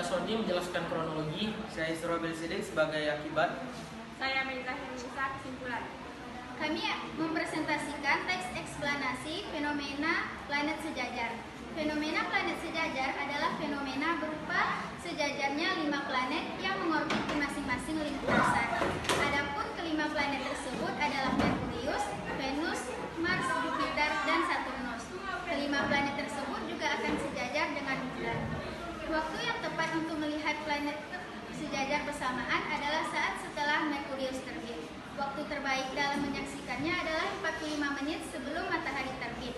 Sony menjelaskan kronologi. Saya Isrobil Sidik sebagai akibat. Saya Melita Henisa kesimpulan. Kami mempresentasikan teks eksplanasi fenomena planet sejajar. Fenomena planet sejajar adalah fenomena berupa sejajarnya 5 planet yang mengorbit di masing-masing lingkup besar. Adapun kelima planet tersebut adalah Merkurius, Venus, Mars, Jupiter, dan Saturnus. Kelima planet tersebut juga akan sejajar dengan bulan. Waktu yang tepat untuk melihat planet sejajar bersamaan adalah saat setelah Merkurius terbit. Waktu terbaik dalam menyaksikannya adalah 45 menit sebelum matahari terbit.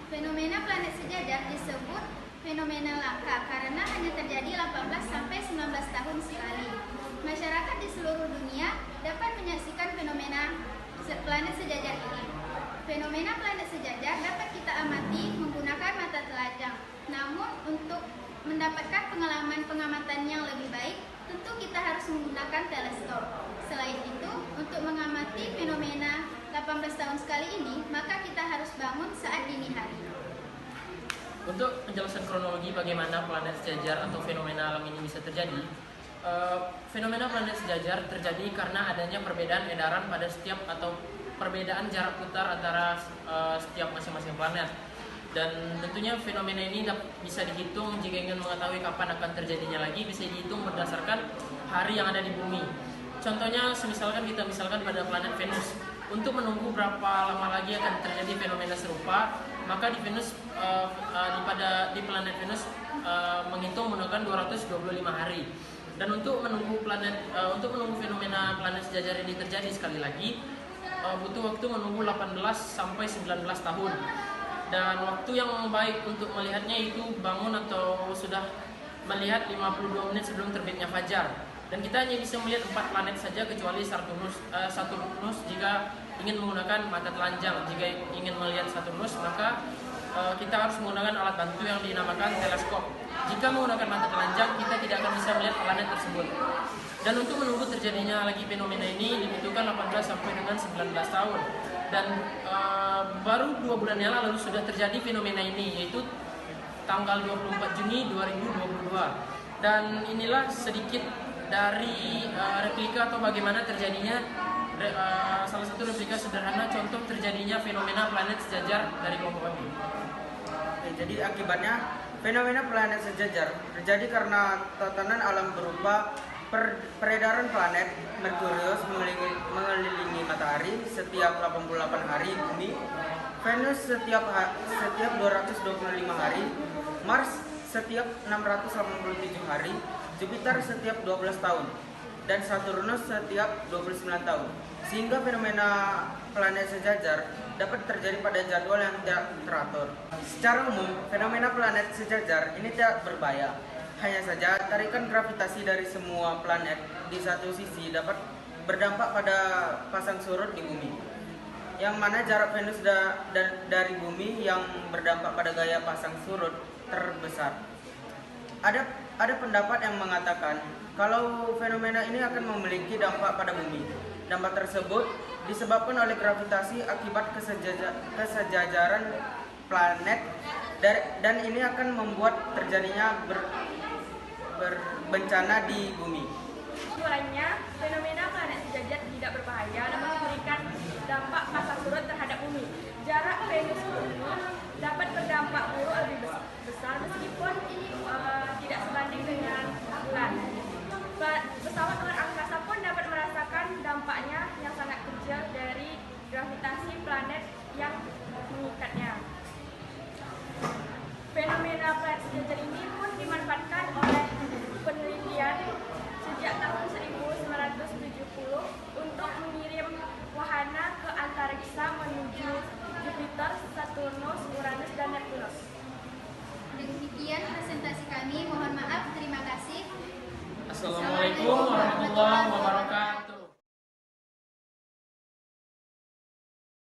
Fenomena planet sejajar disebut fenomena langka karena hanya terjadi 18-19 tahun sekali. Masyarakat di seluruh dunia dapat menyaksikan fenomena planet sejajar ini. Fenomena planet sejajar dapat kita amati menggunakan mata telanjang. Namun untuk mendapatkan pengalaman pengamatan yang lebih baik, tentu kita harus menggunakan teleskop. Selain itu, untuk mengamati fenomena 18 tahun sekali ini, maka kita harus bangun saat dini hari. Untuk penjelasan kronologi bagaimana planet sejajar atau fenomena alam ini bisa terjadi, fenomena planet sejajar terjadi karena adanya perbedaan edaran pada setiap atau perbedaan jarak putar antara setiap masing-masing planet. Dan tentunya fenomena ini bisa dihitung jika ingin mengetahui kapan akan terjadinya lagi, bisa dihitung berdasarkan hari yang ada di bumi. Contohnya, misalkan pada planet Venus, untuk menunggu berapa lama lagi akan terjadi fenomena serupa, maka di planet Venus menghitung menggunakan 225 hari. Dan untuk menunggu fenomena planet sejajar ini terjadi sekali lagi, butuh waktu menunggu 18 sampai 19 tahun. Dan waktu yang baik untuk melihatnya itu bangun atau sudah melihat 52 menit sebelum terbitnya fajar. Dan kita hanya bisa melihat 4 planet saja kecuali Saturnus jika ingin menggunakan mata telanjang. Jika ingin melihat Saturnus, maka kita harus menggunakan alat bantu yang dinamakan teleskop. Jika menggunakan mata telanjang, kita tidak akan bisa melihat planet tersebut. Dan untuk menunggu terjadinya lagi fenomena ini dibutuhkan 18 sampai dengan 19 tahun. Dan baru 2 bulan yang lalu sudah terjadi fenomena ini, yaitu tanggal 24 Juni 2022. Dan inilah sedikit dari replika atau bagaimana terjadinya salah satu replika sederhana contoh terjadinya fenomena planet sejajar dari kelompok kami. Jadi akibatnya fenomena planet sejajar terjadi karena tatanan alam berupa peredaran planet Merkurius mengelilingi matahari setiap 88 hari bumi, Venus setiap 225 hari, Mars setiap 687 hari, Jupiter setiap 12 tahun, dan Saturnus setiap 29 tahun. Sehingga fenomena planet sejajar dapat terjadi pada jadwal yang tidak teratur. Secara umum, fenomena planet sejajar ini tidak berbahaya. Hanya saja tarikan gravitasi dari semua planet di satu sisi dapat berdampak pada pasang surut di bumi. Yang mana jarak Venus dari bumi yang berdampak pada gaya pasang surut terbesar. Ada pendapat yang mengatakan kalau fenomena ini akan memiliki dampak pada bumi. Dampak tersebut disebabkan oleh gravitasi akibat kesejajaran planet dan ini akan membuat terjadinya bencana di bumi. Kesimpulannya, fenomena planet sejajar tidak berbahaya namun memberikan dampak pasang surut terhadap bumi. Jarak Venus bumi dapat berdampak buruk lebih besar meskipun tidak sebanding dengan bulan. Pesawat luar angkasa pun dapat merasakan dampaknya yang sangat kecil dari gravitasi planet yang mengikatnya. Fenomena planet sejajar ini pun dimanfaatkan oleh penelitian sejak tahun 1970 untuk mengirim wahana ke antariksa menuju Jupiter, Saturnus, Uranus, dan Neptunus. Demikian presentasi kami. Mohon maaf. Terima kasih. Assalamualaikum warahmatullahi wabarakatuh.